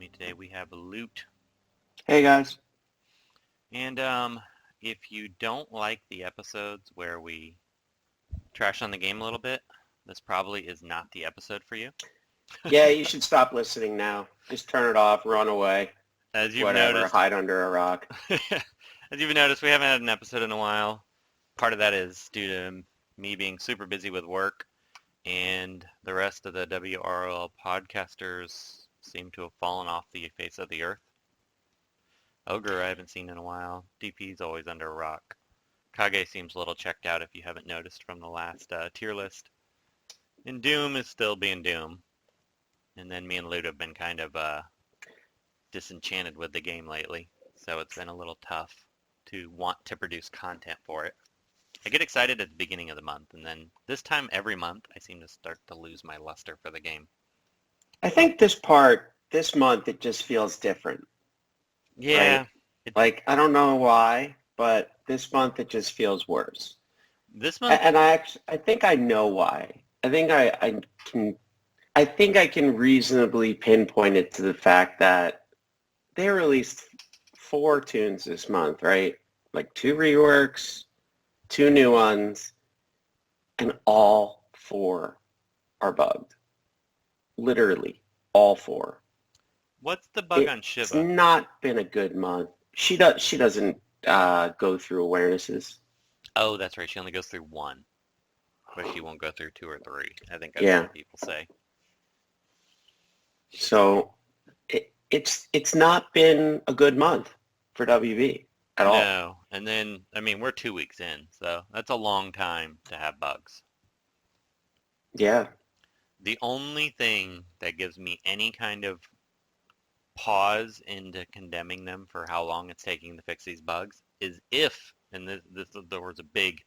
me today we have Loot. Hey guys. And if you don't like the episodes where we trash on the game a little bit, this probably is not the episode for you. Yeah, you should stop listening now. Just turn it off, run away, As you've whatever, noticed, hide under a rock. as you've noticed, we haven't had an episode in a while. Part of that is due to me being super busy with work, and the rest of the WROL podcasters seem to have fallen off the face of the earth. Ogre I haven't seen in a while. DP's always under a rock. Kage seems a little checked out if you haven't noticed from the last tier list. And Doom is still being Doom. And then me and Loot have been kind of disenchanted with the game lately. So it's been a little tough to want to produce content for it. I get excited at the beginning of the month, and then this time every month I seem to start to lose my luster for the game. I think this month, it just feels different. Yeah. Right? I don't know why, but this month it just feels worse. This month, And I think I know why. I think I can reasonably pinpoint it to the fact that they released 4 tunes this month, right? Like 2 reworks, 2 new ones, and all 4 are bugged. Literally, all 4. what's the bug on It's Shiva? not been a good month. She doesn't go through awarenesses. Oh, that's right. She only goes through 1. But she won't go through 2 or 3. I think I've Yeah. heard people say. So it's not been a good month for WB at all. No. And then, I mean, we're 2 weeks in, so that's a long time to have bugs. Yeah. The only thing that gives me any kind of pause into condemning them for how long it's taking to fix these bugs is if, and there was a big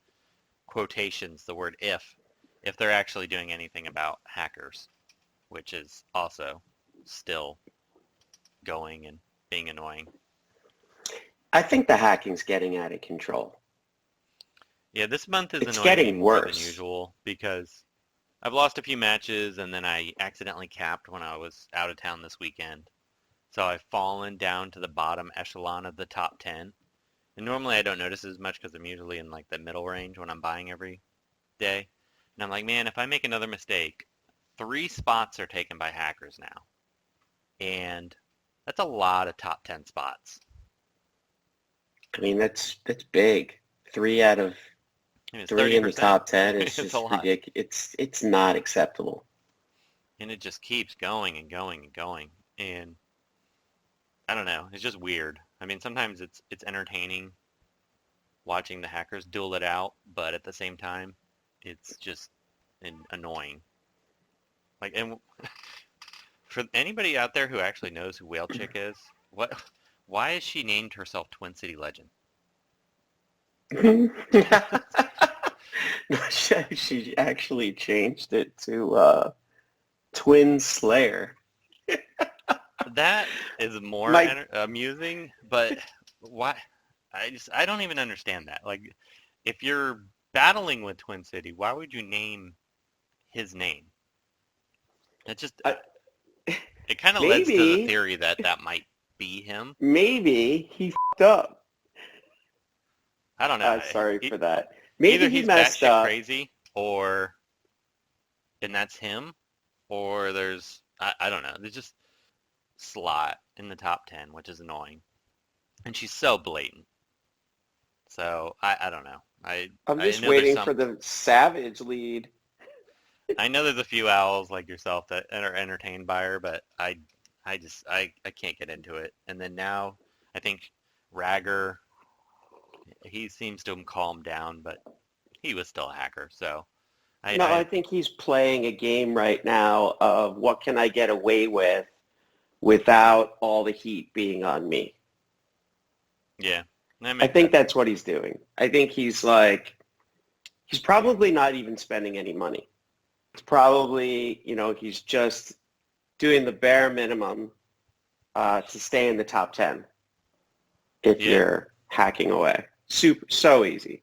quotations, the word if they're actually doing anything about hackers, which is also still going and being annoying. I think the hacking's getting out of control. Yeah, this month is It's annoying me getting more than worse. usual because I've lost a few matches and then I accidentally capped when I was out of town this weekend. So I've fallen down to the bottom echelon of the top 10. And normally I don't notice as much because I'm usually in like the middle range when I'm buying every day. And I'm like, man, if I make another mistake, 3 spots are taken by hackers now. And that's a lot of top 10 spots. I mean, that's big. 3 out of I mean, it's 3 in the 30%. top 10 is It's a just lot. ridiculous. It's not acceptable. And it just keeps going and going and going. And I don't know. It's just weird. I mean, sometimes it's entertaining watching the hackers duel it out, but at the same time, it's just annoying. Like, and for anybody out there who actually knows who Whale Chick is, why has she named herself Twin City Legend? She actually changed it to Twin Slayer. That is more amusing, but why? I don't even understand that. Like, if you're battling with Twin City, why would you name his name? It just it kind of leads to the theory that might be him. Maybe he f***ed up. I don't know. Sorry for that. Maybe either he he's messed batshit up. crazy, and that's him, or there's I don't know. There's just slot in the top 10, which is annoying, and she's so blatant. So I don't know. I'm just I know waiting for the Savage lead. I know there's a few owls like yourself that are entertained by her, but I can't get into it. And then now I think Ragger, he seems to have calmed down, but he was still a hacker. So I think he's playing a game right now of what can I get away with without all the heat being on me. Yeah. I think that's what he's doing. I think he's probably not even spending any money. It's probably, he's just doing the bare minimum to stay in the top 10 if you're hacking away. So easy.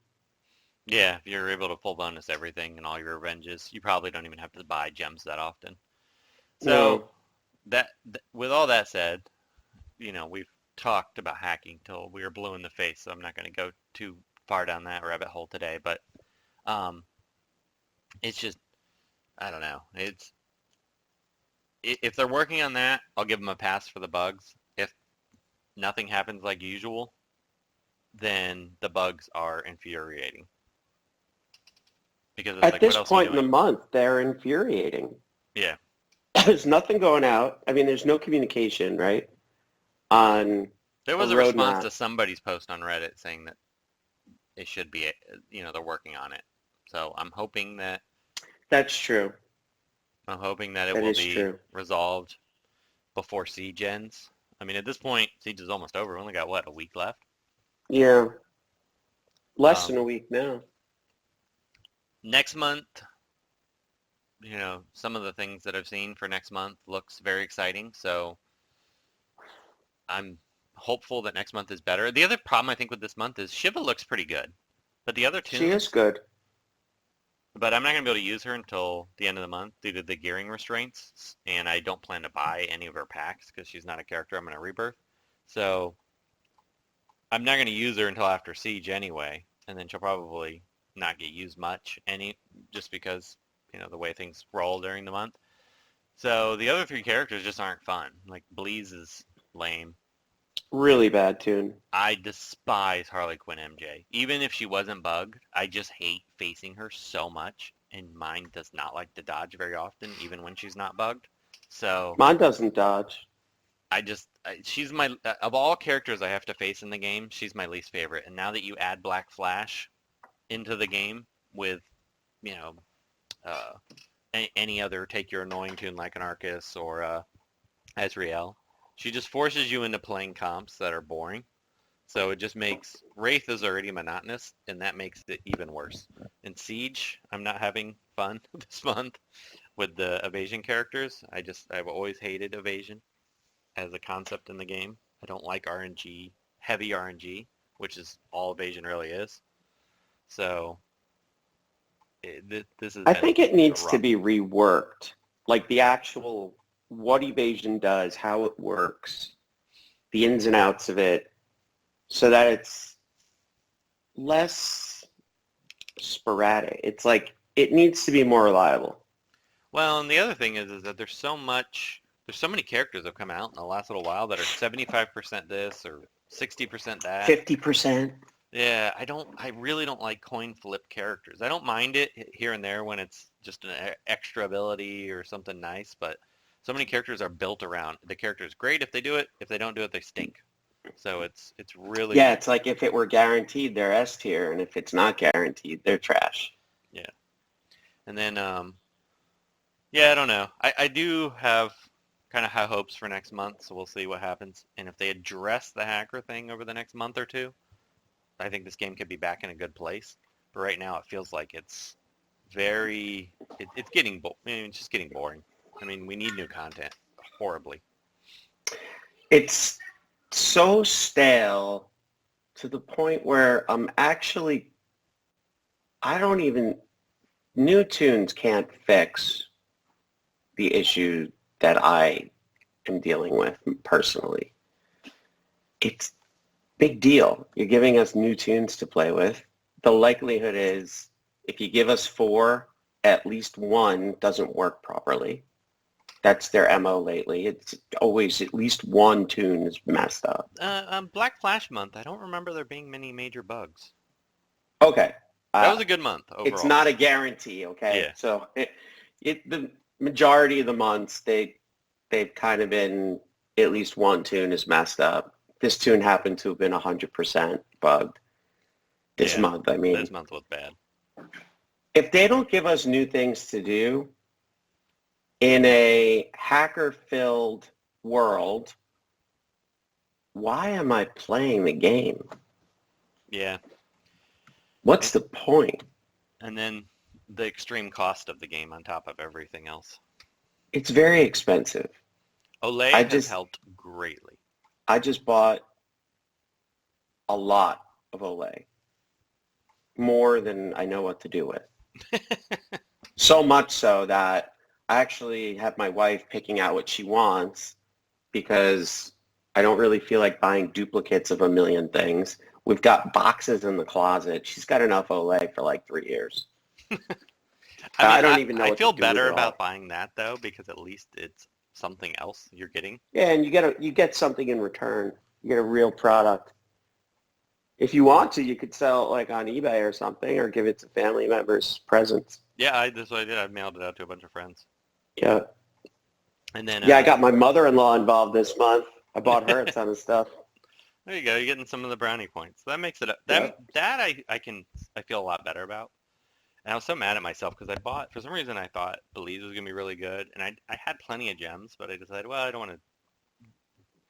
Yeah, if you're able to full bonus everything and all your revenges, you probably don't even have to buy gems that often. So with all that said, we've talked about hacking till we were blue in the face, so I'm not going to go too far down that rabbit hole today. But um, it's just, I don't know. If they're working on that, I'll give them a pass for the bugs. If nothing happens like usual, then the bugs are infuriating. Because it's At like, what this else are you point in the doing? month, they're infuriating. Yeah. There's nothing going out. I mean, there's no communication, right? On There a was a response roadmap. to somebody's post on Reddit saying that it should be, they're working on it. So That's true. I'm hoping that it That will is be true. resolved before Siege ends. I mean, at this point, Siege is almost over. We only got, what, a week left? Yeah. Less than Um, a week now. Next month, some of the things that I've seen for next month looks very exciting. So I'm hopeful that next month is better. The other problem I think with this month is Shiva looks pretty good, but the other She is tunes, good. but I'm not going to be able to use her until the end of the month due to the gearing restraints, and I don't plan to buy any of her packs because she's not a character I'm going to rebirth. So I'm not going to use her until after Siege anyway, and then she'll probably not get used much just because the way things roll during the month. So the other three characters just aren't fun. Like Bleeze is lame. Really bad tune. I despise Harley Quinn MJ. Even if she wasn't bugged, I just hate facing her so much, and mine does not like to dodge very often, even when she's not bugged. So Mine doesn't dodge. she's my, of all characters I have to face in the game, she's my least favorite. And now that you add Black Flash into the game with, you know, uh, any other take your annoying tune like an Arcus or Azrael, she just forces you into playing comps that are boring. So it just makes Wraith is already monotonous, and that makes it even worse. In Siege, I'm not having fun this month with the evasion characters. I've always hated evasion as a concept in the game. I don't like RNG, heavy RNG, which is all evasion really is. So this has I been think it needs to rough. be reworked. Like the actual what evasion does, how it works, the ins and outs of it, so that it's less sporadic. It's like it needs to be more reliable. Well, and the other thing is that there's so many characters that have come out in the last little while that are 75% this or 60% that. 50%. Yeah, I really don't like coin flip characters. I don't mind it here and there when it's just an extra ability or something nice, but so many characters are built around. The character is great if they do it. If they don't do it, they stink. So it's Yeah, really, it's like if it were guaranteed, they're S tier, and if it's not guaranteed, they're trash. yeah. And then, yeah, I don't know. I do have kind of high hopes for next month, so we'll see what happens. And if they address the hacker thing over the next month or two, I think this game could be back in a good place. But right now, it feels like it's it's getting, it's just getting boring. I mean, we need new content horribly. It's so stale to the point where I don't even, new tunes can't fix the issue that I am dealing with personally. It's big deal. You're giving us new tunes to play with. The likelihood is if you give us 4, at least 1 doesn't work properly. That's their MO lately. It's always at least 1 tune is messed up. Black Flash month, I don't remember there being many major bugs. Okay. That was a good month It's overall. not a guarantee, okay? Yeah. So the majority of the months, they've kind of been at least 1 tune is messed up. This tune happened to have been 100% bugged this Yeah, month. I mean, this month was bad. if they don't give us new things to do in a hacker-filled world, why am I playing the game? Yeah. What's the point? And then the extreme cost of the game on top of everything else. It's very expensive. Olay has helped greatly. I just bought a lot of Olay. More than I know what to do with. So much so that I actually have my wife picking out what she wants because I don't really feel like buying duplicates of a million things. We've got boxes in the closet. She's got enough Olay for like 3 years. I mean, I don't even know I what to feel do with better it all. about buying that though because at least it's something else you're getting. Yeah, and you get something in return. You get a real product. If you want to, you could sell it like on eBay or something, or give it to family members presents. Yeah, that's what I did. I mailed it out to a bunch of friends. Yeah, And then, yeah. I got my mother-in-law involved this month. I bought her a ton of stuff. there you go. You're getting some of the brownie points. So that makes it Yeah. that I feel a lot better about. And I was so mad at myself because I bought for some reason I thought Belize was gonna be really good, and I had plenty of gems, but I decided well I don't want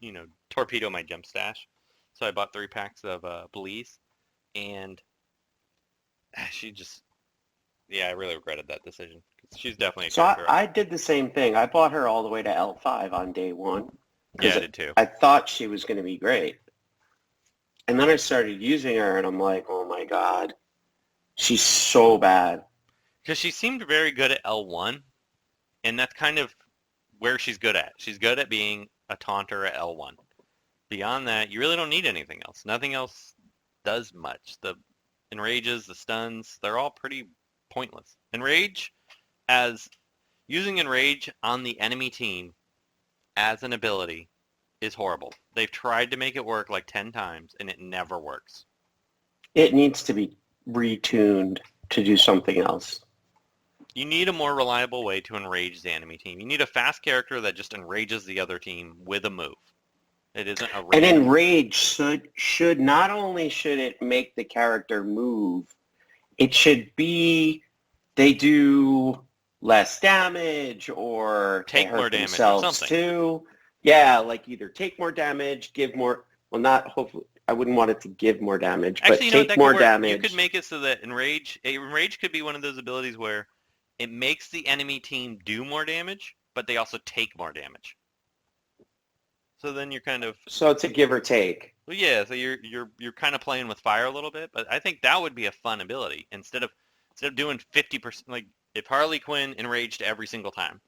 to torpedo my gem stash, so I bought 3 packs of Belize, and she just I really regretted that decision. 'Cause she's definitely a So character. I did the same thing. I bought her all the way to L5 on day one Yeah, because I did too. I thought she was going to be great. And then I started using her, and I'm like, oh my God, she's so bad. Because she seemed very good at L1, and that's kind of where she's good at. She's good at being a taunter at L1. Beyond that, you really don't need anything else. Nothing else does much. The enrages, the stuns, they're all pretty pointless. Enrage as using enrage on the enemy team as an ability is horrible. They've tried to make it work like 10 times and it never works. It needs to be retuned to do something else. You need a more reliable way to enrage the enemy team. You need a fast character that just enrages the other team with a move. It isn't a And random. enrage should not only should it make the character move, it should be they do less damage or they Take more hurt damage or themselves something. too. Yeah, like either take more damage, give more. Well, not hopefully. I wouldn't want it to give more damage, but Actually, you know what, take that could more work. You damage. could make it so that enrage could be one of those abilities where it makes the enemy team do more damage, but they also take more damage. So then you're kind of So it's a give or take. well, yeah. So you're kind of playing with fire a little bit, but I think that would be a fun ability instead of doing 50%. Like if Harley Quinn enraged every single time,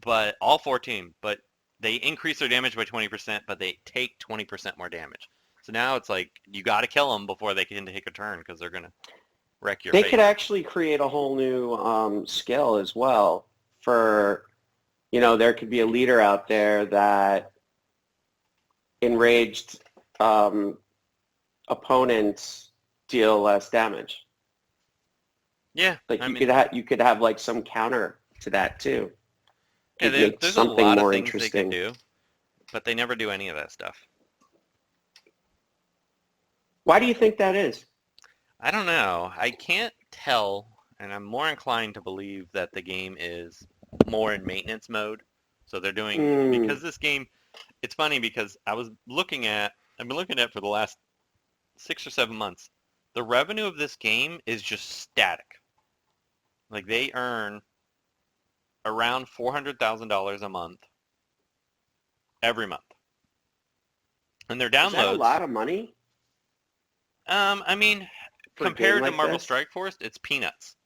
but all 14, but they increase their damage by 20%, but they take 20% more damage. So now it's like you got to kill them before they can take a turn because they're gonna wreck your They face. could actually create a whole new skill as well for, there could be a leader out there that enraged opponents deal less damage. Yeah, Like I you mean, could have like some counter to that too. yeah, It'd make there's a something lot of more things they could interesting. do, but they never do any of that stuff. Why do you think that is? I don't know. I can't tell, and I'm more inclined to believe that the game is more in maintenance mode. So they're doing Mm, because this game. It's funny because I've been looking at for the last 6 or 7 months. The revenue of this game is just static. Like they earn around $400,000 a month every month, and their is that a downloads. lot of money I mean, for a game compared to like Marvel this? Strike Force, it's peanuts.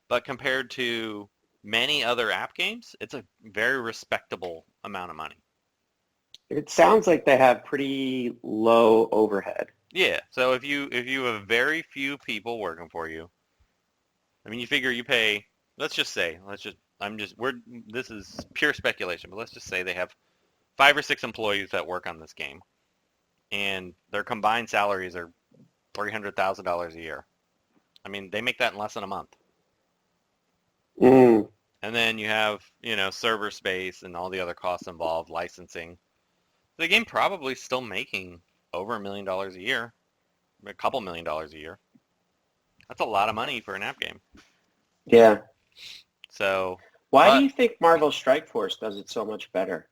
But compared to many other app games, it's a very respectable amount of money. It sounds like they have pretty low overhead. Yeah. So if you have very few people working for you, I mean, you figure you pay. Let's just say, this is pure speculation, but let's just say they have 5 or 6 employees that work on this game, and their combined salaries are $300,000 a year. I mean, they make that in less than a month. Mm, And then you have, server space and all the other costs involved, licensing. The game probably still making over $1 million a year, a couple $1 million a year. That's a lot of money for an app game. yeah. So, Why do but you think Marvel Strike Force does it so much better?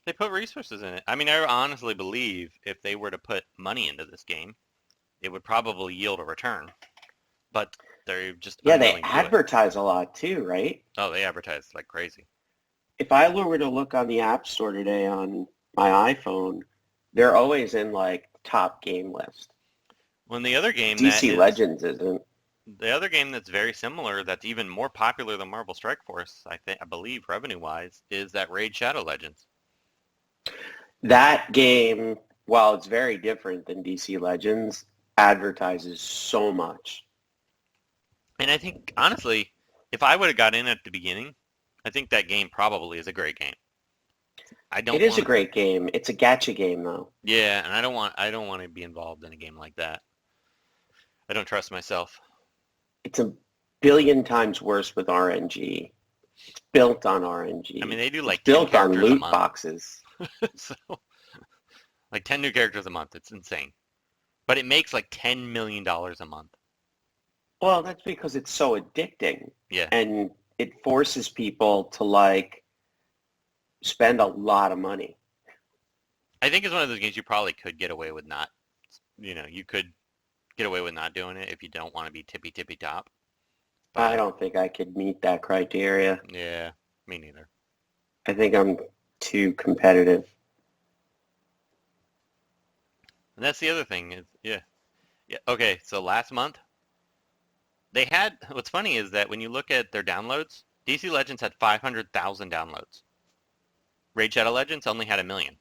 they put resources in it. I mean, I honestly believe if they were to put money into this game, it would probably yield a return. But they're just Yeah, they unwilling to do it. advertise a lot too, right? Oh, they advertise like crazy. If I were to look on the App Store today on my iPhone, they're always in like top game list. When the other game that DC is Legends isn't. the other game that's very similar, that's even more popular than Marvel Strike Force, I believe, revenue-wise, is that Raid Shadow Legends. That game, while it's very different than DC Legends, advertises so much. And I think, honestly, if I would have got in at the beginning, I think that game probably is a great game. I It don't is a want to, great game. It's a gacha game, though. yeah, and I don't want to be involved in a game like that. I don't trust myself. It's a billion times worse with RNG. It's built on I mean, RNG. they do It's like 10 built on characters a loot month. boxes. So, like 10 new characters a month. It's insane. But it makes like $10 million a month. Well, that's because it's so addicting. Yeah. And it forces people to, like, spend a lot of money. I think it's one of those games you probably could get away with not, you could get away with not doing it if you don't want to be tippy top. I But don't think I could meet that criteria. yeah, me neither. I think I'm too competitive. And that's the other thing is, yeah. Okay, so last month, what's funny is that when you look at their downloads, DC Legends had 500,000 downloads. Raid Shadow Legends only had 1 million.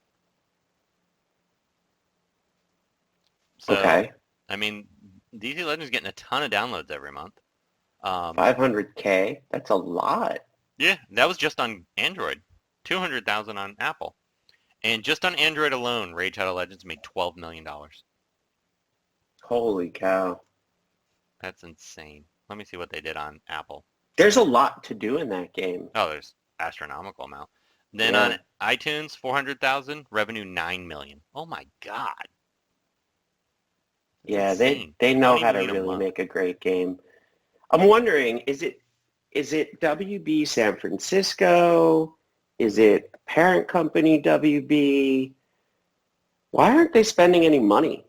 So, Okay. I mean, DC Legends getting a ton of downloads every month. 500K? That's a lot. Yeah, that was just on Android. 200,000 on Apple. And just on Android alone, Raid Shadow Legends made $12 million. Holy cow. That's insane. Let me see what they did on Apple. There's a lot to do in that game. Oh, there's astronomical amount. Then Yeah. on iTunes, 400,000, revenue 9 million. Oh my God. That's Yeah, insane. they know 20 how to million a really month. make a great game. I'm wondering, is it WB San Francisco? Is it parent company WB? Why aren't they spending any money?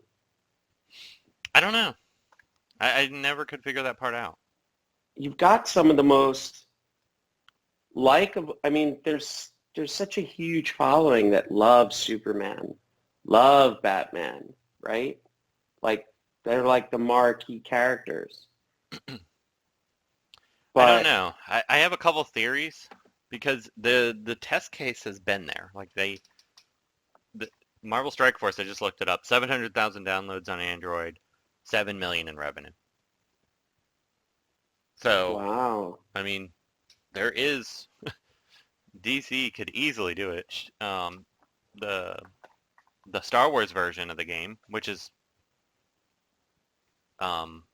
I don't know. I never could figure that part out. You've got some of the most likable. I mean, there's such a huge following that loves Superman, love Batman, right? Like they're like the marquee characters. I don't But know. I have a couple theories because the test case has been there. Like the Marvel Strike Force, I just looked it up. 700,000 downloads on Android, 7 million in revenue. So, wow. I mean, there is DC could easily do it. The the Star Wars version of the game, which is um,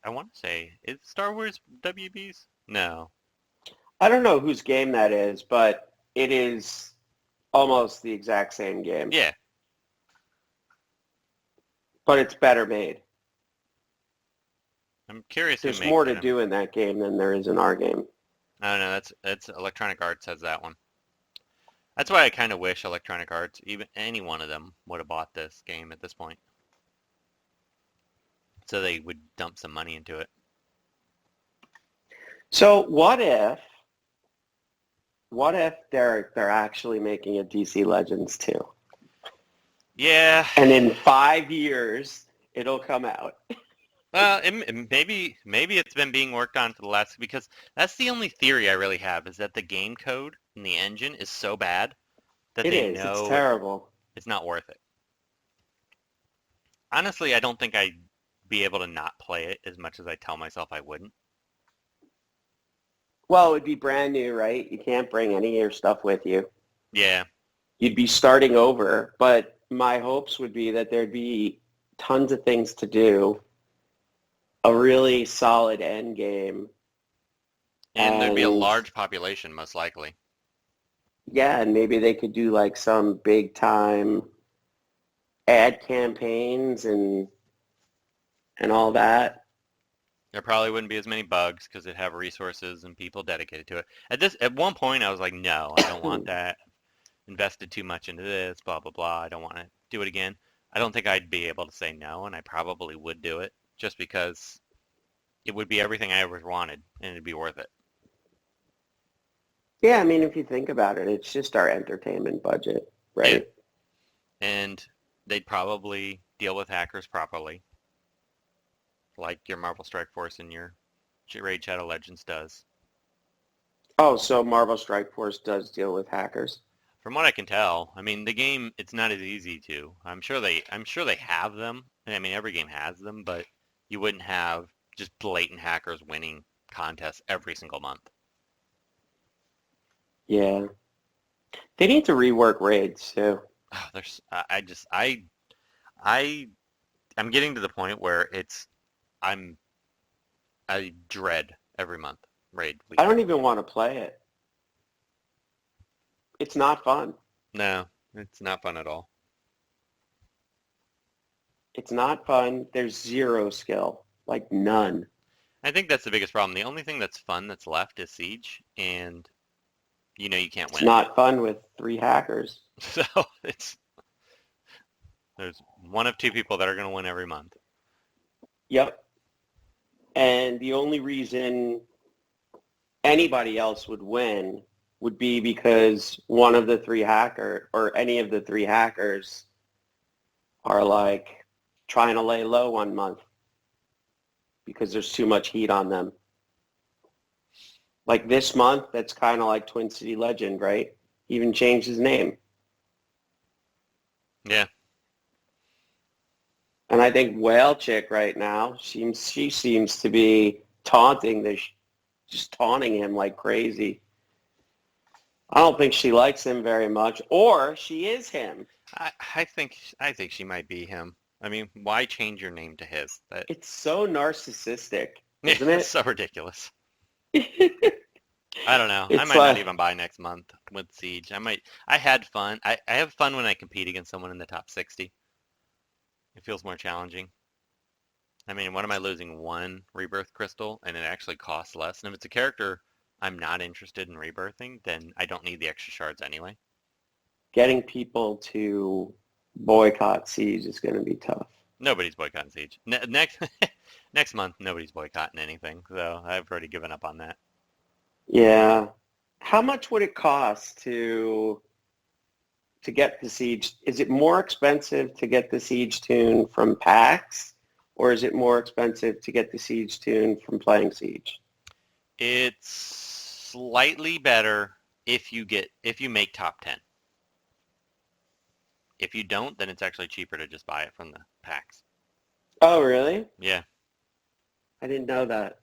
I want to say, is Star Wars WB's? No. I don't know whose game that is, but it is almost the exact same game. Yeah. But it's better made. I'm curious who There's makes more it. to do in that game than there is in our game. I don't know. That's Electronic Arts has that one. That's why I kind of wish Electronic Arts, even any one of them, would have bought this game at this point, so they would dump some money into it. So what if they're actually making a DC Legends 2? Yeah. And in 5 years it'll come out. Well, maybe it's been being worked on for the last, because that's the only theory I really have, is that the game code and the engine is so bad that It they is. It's know terrible. it's not worth it. Honestly, I don't think I'd be able to not play it as much as I tell myself I wouldn't. Well, it would be brand new, right? You can't bring any of your stuff with you. Yeah. You'd be starting over. But my hopes would be that there'd be tons of things to do, a really solid end game. And there'd be a And large population, most likely. yeah, and maybe they could do like some big time ad campaigns and all that. There probably wouldn't be as many bugs because it'd have resources and people dedicated to it. At one point, I was like, no, I don't want that. Invested too much into this, blah, blah, blah. I don't want to do it again. I don't think I'd be able to say no, and I probably would do it just because it would be everything I ever wanted, and it'd be worth it. Yeah, I mean, if you think about it, it's just our entertainment budget, right? Yeah. And they'd probably deal with hackers properly. like your Marvel Strike Force and your Raid Shadow Legends does. Oh, so Marvel Strike Force does deal with hackers. From what I can tell, I mean the game it's not as easy to. I'm sure they have them. I mean every game has them, but you wouldn't have just blatant hackers winning contests every single month. Yeah. They need to rework raids too. Oh, there's I just I I'm getting to the point where I'm I dread every month raid I week. don't even want to play it. It's not fun. No, it's not fun at all. It's not fun. There's zero skill. Like none. I think that's the biggest problem. The only thing that's fun that's left is Siege, and you can't It's win. not fun with 3 hackers. So there's one of two people that are going to win every month. Yep. And the only reason anybody else would win would be because one of the 3 hacker or any of the 3 hackers are like trying to lay low 1 month because there's too much heat on them. Like this month, that's kind of like Twin City Legend, right? He even changed his name. Yeah. And I think Whale Chick right now, she seems to be taunting this, just taunting him like crazy. I don't think she likes him very much, or she is him. I think she might be him. I mean, why change your name to his? It's so narcissistic, Yeah, isn't it's it? so ridiculous. I don't know. I It's might not like, even buy next month with Siege. I had fun. I have fun when I compete against someone in the top 60. It feels more challenging. I mean, what am I losing? One rebirth crystal, and it actually costs less. And if it's a character I'm not interested in rebirthing, then I don't need the extra shards anyway. getting people to boycott Siege is going to be tough. Nobody's boycotting Siege. Next month, nobody's boycotting anything. So I've already given up on that. Yeah. How much would it cost to get the Siege? Is it more expensive to get the Siege tune from packs, or is it more expensive to get the Siege tune from playing Siege? It's slightly better if you make top 10. If you don't, then it's actually cheaper to just buy it from the packs. Oh, really? Yeah. I didn't know that.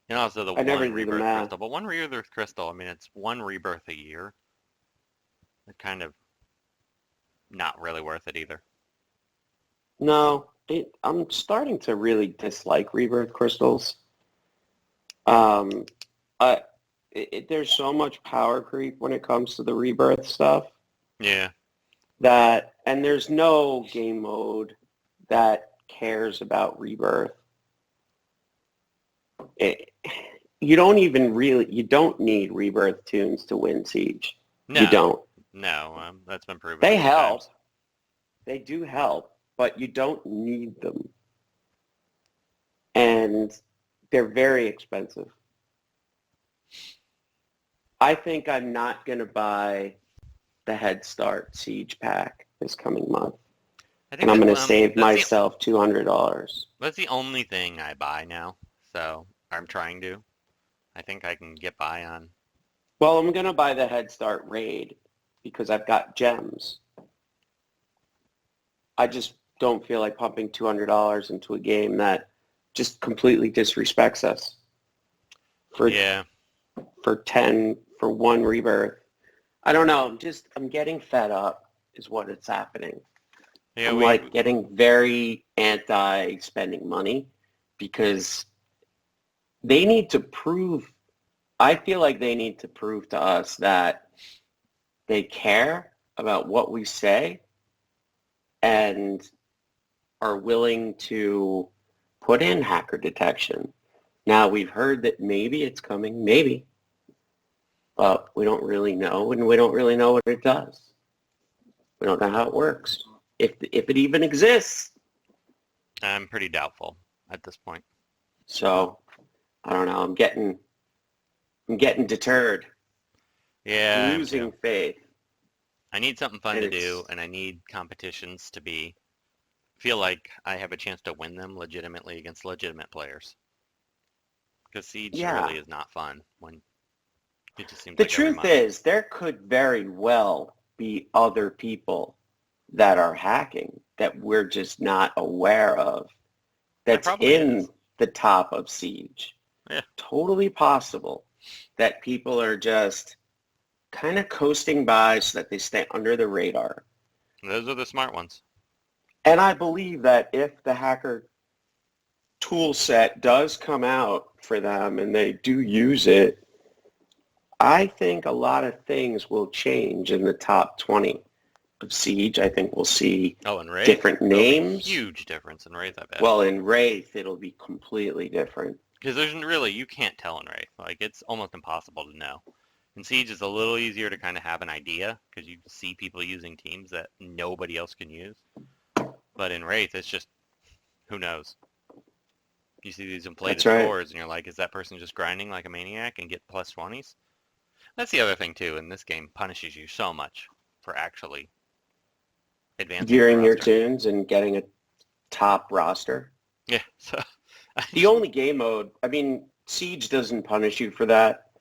Also the I never one did the rebirth math. crystal. But one rebirth crystal, I mean, it's one rebirth a year. It's kind of not really worth it either. No, I'm starting to really dislike rebirth crystals. I, there's so much power creep when it comes to the rebirth stuff Yeah. and there's no game mode that cares about rebirth. You don't need rebirth tunes to win Siege. No. You don't. No, that's been proven They a few help. times. They do help, but you don't need them. And they're very expensive. I think I'm not going to buy the Head Start Siege pack this coming month. I think And I'm going to that's, save myself $200. that's the only thing I buy now. So I'm trying to. I think I can get by on. Well, I'm going to buy the Head Start Raid because I've got gems. I just don't feel like pumping $200 into a game that just completely disrespects us for Yeah. for one rebirth. I don't know. I'm getting fed up is what it's happening. Yeah, I'm like getting very anti spending money because they need to prove, I feel like they need to prove to us that they care about what we say and are willing to put in hacker detection. Now, we've heard that maybe it's coming, maybe, but we don't really know, and we don't really know what it does. We don't know how it works, if it even exists. I'm pretty doubtful at this point. So, I don't know. I'm getting deterred. Yeah, Losing faith. I need something fun And to do, and I need competitions to be feel like I have a chance to win them legitimately against legitimate players. Because Siege Yeah. really is not fun when it just seems The like every truth month. is, there could very well be other people that are hacking that we're just not aware of There that's probably in is. the top of Siege. Yeah. Totally possible that people are just kind of coasting by so that they stay under the radar. Those are the smart ones. And I believe that if the hacker tool set does come out for them and they do use it, I think a lot of things will change in the top 20 of Siege. I think we'll see Oh, and Wraith? different There'll be a names. huge difference in Wraith, I bet. Well, in Wraith, it'll be completely different. Because there's really, you can't tell in Wraith. Like, it's almost impossible to know. In Siege, it's a little easier to kind of have an idea, because you see people using teams that nobody else can use. But in Wraith, it's just, who knows? You see these inflated That's right. scores, and you're like, is that person just grinding like a maniac and get plus 20s? That's the other thing, too, and this game punishes you so much for actually advancing your Gearing your roster. tunes and getting a top roster. Yeah, so... The only game mode, I mean, Siege doesn't punish you for that,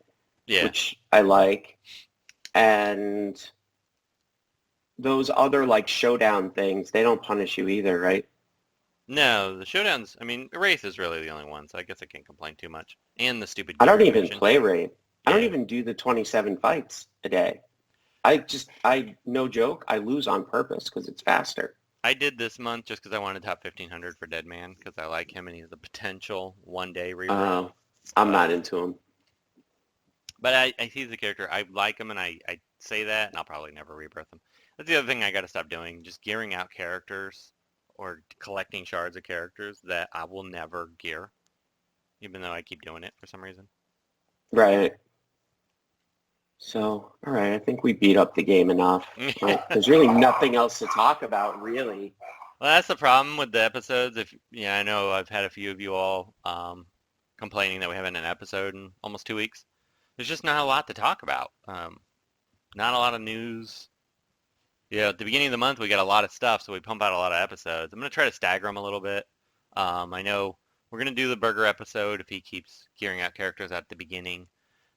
yeah, which I like. And those other like showdown things, they don't punish you either, right? no, the showdowns, I mean, Wraith is really the only one, so I guess I can't complain too much. And the stupid I gear don't even restriction. play Raid. I don't Yeah, even do the 27 fights a day. No joke, I lose on purpose because it's faster. I did this month just because I wanted top 1500 for Dead Man, because I like him and he's the potential one-day reroll. I'm But not into him. he's a character. I like him, and I say that, and I'll probably never rebirth him. That's the other thing I got to stop doing, just gearing out characters or collecting shards of characters that I will never gear, even though I keep doing it for some reason. Right. So, all right, I think we beat up the game enough. Right? There's really nothing else to talk about, really. Well, that's the problem with the episodes. I know I've had a few of you all complaining that we haven't an episode in almost 2 weeks. There's just not a lot to talk about. Not a lot of news. Yeah, at the beginning of the month we got a lot of stuff, so we pump out a lot of episodes. I'm gonna try to stagger them a little bit. I know we're gonna do the burger episode if he keeps gearing out characters at the beginning.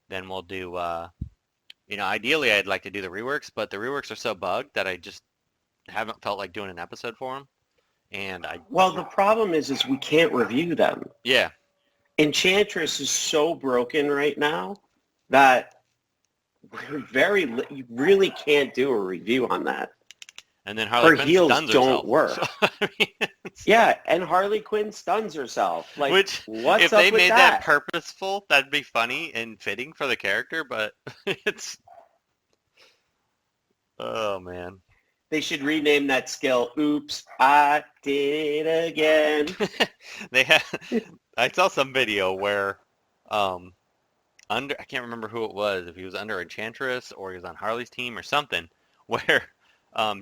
Then we'll do. Ideally I'd like to do the reworks, but the reworks are so bugged that I just haven't felt like doing an episode for them. And Well, the problem is we can't review them. yeah, Enchantress is so broken right now that you really can't do a review on that. and then Harley Her Quinn heals stuns don't herself. work. So, I mean, Yeah, and Harley Quinn stuns herself. Like, which, what's if up they with made that that? purposeful, that'd be funny and fitting for the character, but it's... Oh, man. They should rename that skill, Oops, I Did It Again. I saw some video where, I can't remember who it was, if he was under Enchantress or he was on Harley's team or something, where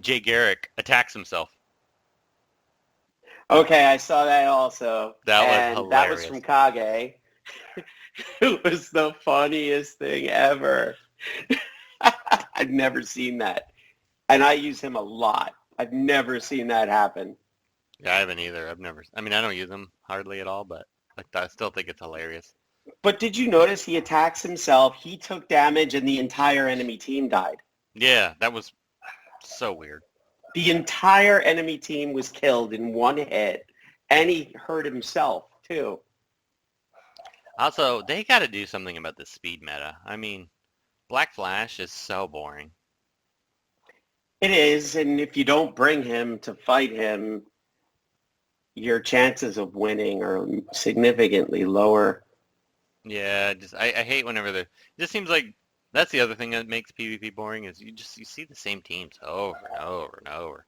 Jay Garrick attacks himself. Okay, I saw that also. That was And that was hilarious. from Kage. It was the funniest thing ever. I've never seen that. And I use him a lot. I've never seen that happen. Yeah, I haven't either. I don't use him hardly at all, but I still think it's hilarious. But did you notice he attacks himself, he took damage, and the entire enemy team died? Yeah, that was so weird. The entire enemy team was killed in one hit, and he hurt himself, too. Also, they got to do something about the speed meta. I mean, Black Flash is so boring. It is, and if you don't bring him to fight him, your chances of winning are significantly lower. Yeah, I hate whenever it just seems like that's the other thing that makes PvP boring is you see the same teams over and over and over.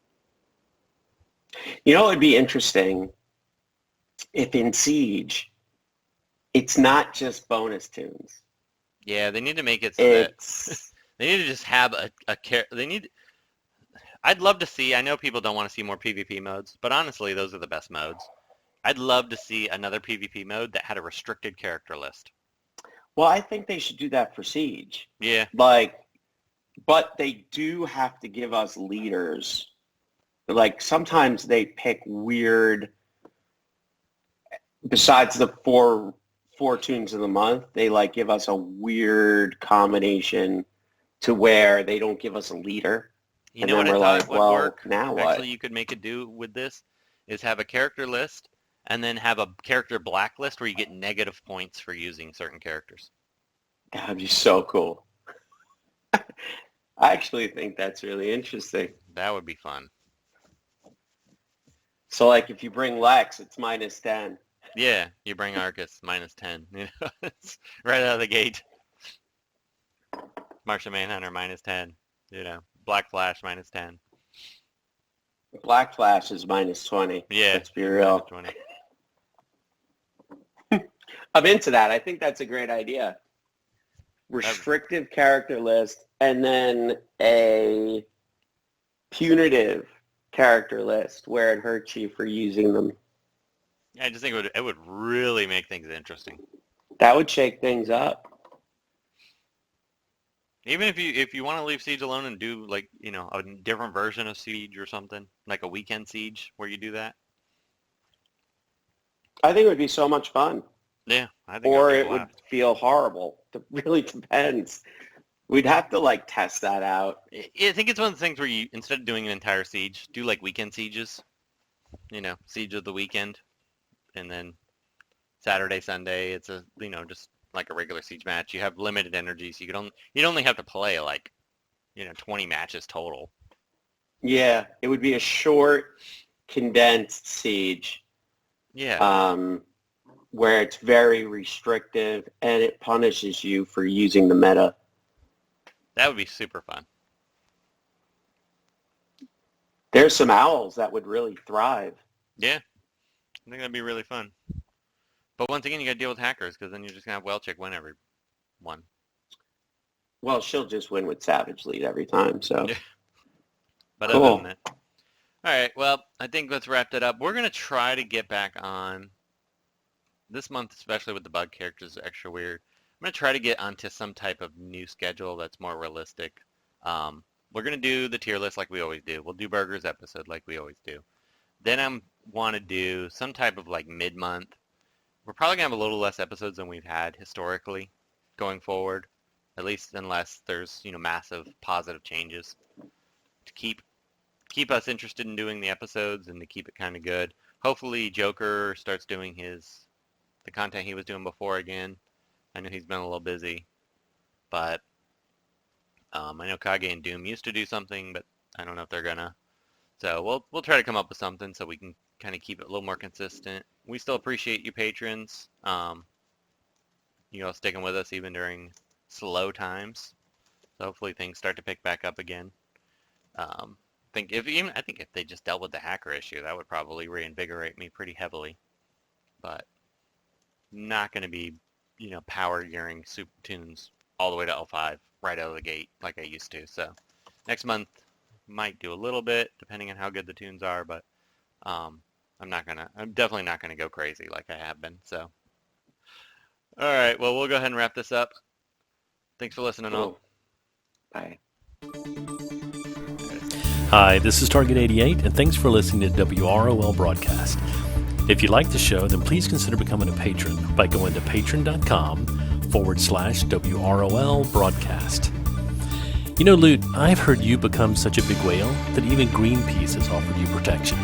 You know, it would be interesting if in Siege, it's not just bonus tunes. Yeah, they need to make it so that It's they need to just have I'd love to see, I know people don't want to see more PvP modes, but honestly, those are the best modes. I'd love to see another PvP mode that had a restricted character list. well, I think they should do that for Siege. Yeah. But they do have to give us leaders like sometimes they pick weird, besides the four tunes of the month, they like give us a weird combination to where they don't give us a leader. You And know then what I we're thought like, would well, work? now what? Actually, you could make it do with this is have a character list and then have a character blacklist where you get negative points for using certain characters. That would be so cool. I actually think that's really interesting. That would be fun. So like if you bring Lex, it's -10. Yeah, you bring Arcus -10. You know, it's right out of the gate. Martian Manhunter -10. You know, Black Flash -10. Black Flash is -20. Yeah, Let's be real. -20. I'm into that. I think that's a great idea. Restrictive character list and then a punitive character list where it hurts you for using them. I just think it would really make things interesting. That would shake things up. Even if you want to leave Siege alone and do like, you know, a different version of Siege or something, like a weekend Siege where you do that. I think it would be so much fun. Yeah, I think Or it it would feel horrible. It really depends. We'd have to like test that out. I think it's one of the things where you, instead of doing an entire siege, do like weekend sieges. You know, siege of the weekend, and then Saturday, Sunday, it's a, you know, just like a regular siege match. You have limited energy, so you'd only have to play like, you know, 20 matches total. Yeah, it would be a short, condensed siege. Yeah. Where it's very restrictive and it punishes you for using the meta. That would be super fun. There's some owls that would really thrive. Yeah. I think that'd be really fun. But once again, you got to deal with hackers because then you're just going to have Welchick win every one. Well, she'll just win with Savage Lead every time, so. Yeah. But cool. Other than that. All right, well, I think let's wrap that up. We're going to try to get back on this month, especially with the bug characters, is extra weird. I'm going to try to get onto some type of new schedule that's more realistic. We're going to do the tier list like we always do. We'll do Burger's episode like we always do. Then I want to do some type of like mid-month. We're probably going to have a little less episodes than we've had historically going forward, at least unless there's, you know, massive positive changes to keep us interested in doing the episodes and to keep it kind of good. Hopefully Joker starts doing the content he was doing before again. I know he's been a little busy, but I know Kage and Doom used to do something, but I don't know if they're gonna. So we'll try to come up with something so we can kind of keep it a little more consistent. We still appreciate you patrons, you know, sticking with us even during slow times. So hopefully things start to pick back up again. I think if they just dealt with the hacker issue, that would probably reinvigorate me pretty heavily. But not going to be, you know, power gearing super tunes all the way to L5 right out of the gate like I used to. So next month might do a little bit depending on how good the tunes are, but I'm definitely not gonna go crazy like I have been. So all right, well, we'll go ahead and wrap this up. Thanks for listening. Cool. Bye. Hi, this is Target 88, and thanks for listening to WROL Broadcast. If you like the show, then please consider becoming a patron by going to patreon.com/WROL Broadcast. You know, Lute, I've heard you become such a big whale that even Greenpeace has offered you protection.